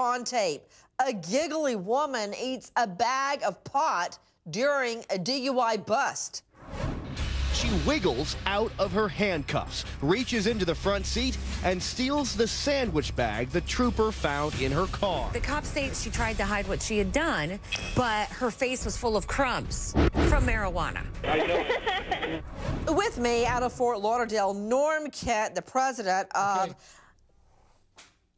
on tape. A giggly woman eats a bag of pot during a DUI bust. She wiggles out of her handcuffs, reaches into the front seat, and steals the sandwich bag the trooper found in her car. The cop states she tried to hide what she had done, but her face was full of crumbs from marijuana. With me out of Fort Lauderdale, Norm Kent, the president of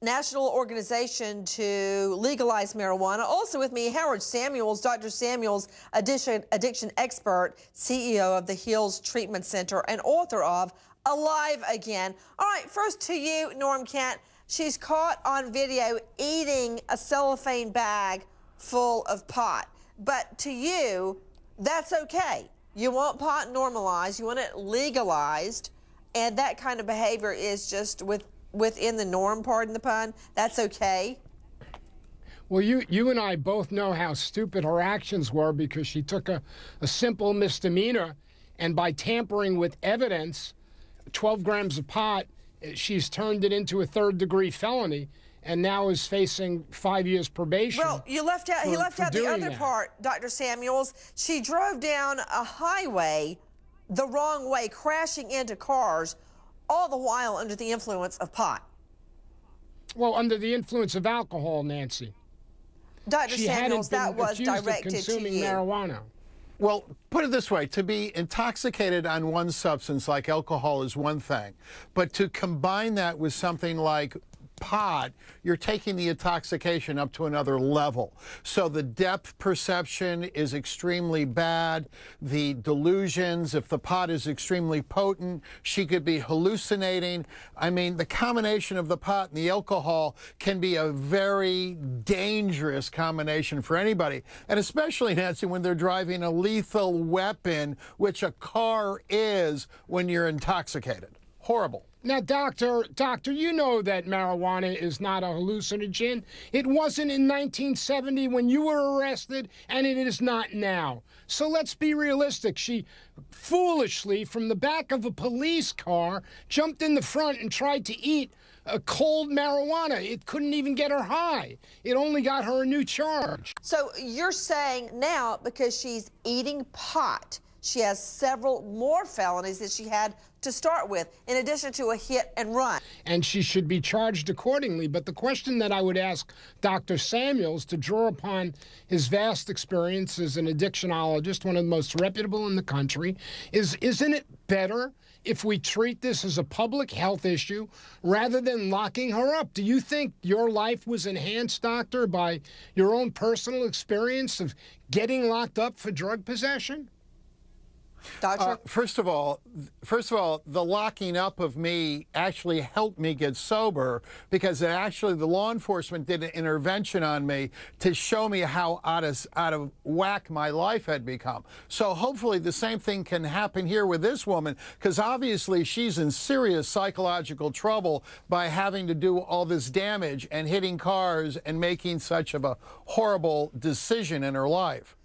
National Organization to Legalize Marijuana. Also with me, Howard Samuels, Dr. Samuels, addiction expert, CEO of the Hills Treatment Center, and author of Alive Again. All right, first to you, Norm Kent. She's caught on video eating a cellophane bag full of pot. But to you, that's okay. You want pot normalized, you want it legalized, and that kind of behavior is just within the norm, pardon the pun. That's okay. Well, you and I both know how stupid her actions were, because she took a simple misdemeanor, and by tampering with evidence, 12 grams of pot, she's turned it into a third-degree felony, and now is facing 5 years probation. Well, he left out the other part, Dr. Samuels. She drove down a highway the wrong way, crashing into cars, all the while under the influence of pot. Well, under the influence of alcohol, Nancy. Dr. Samuels, that was directed to you. Marijuana. Well, put it this way, to be intoxicated on one substance like alcohol is one thing, but to combine that with something like pot, you're taking the intoxication up to another level. So the depth perception is extremely bad. The delusions, if the pot is extremely potent, she could be hallucinating. I mean, the combination of the pot and the alcohol can be a very dangerous combination for anybody. And especially, Nancy, when they're driving a lethal weapon, which a car is when you're intoxicated. Horrible. Now, doctor, you know that marijuana is not a hallucinogen. It wasn't in 1970 when you were arrested, and it is not now. So let's be realistic. She foolishly, from the back of a police car, jumped in the front and tried to eat a cold marijuana. It couldn't even get her high. It only got her a new charge. So you're saying now, because she's eating pot, she has several more felonies that she had to start with, in addition to a hit and run. And she should be charged accordingly. But the question that I would ask Dr. Samuels, to draw upon his vast experience as an addictionologist, one of the most reputable in the country, is, isn't it better if we treat this as a public health issue rather than locking her up? Do you think your life was enhanced, doctor, by your own personal experience of getting locked up for drug possession? Doctor? First of all, the locking up of me actually helped me get sober, because the law enforcement did an intervention on me to show me how out of whack my life had become. So hopefully the same thing can happen here with this woman, because obviously she's in serious psychological trouble by having to do all this damage and hitting cars and making such of a horrible decision in her life.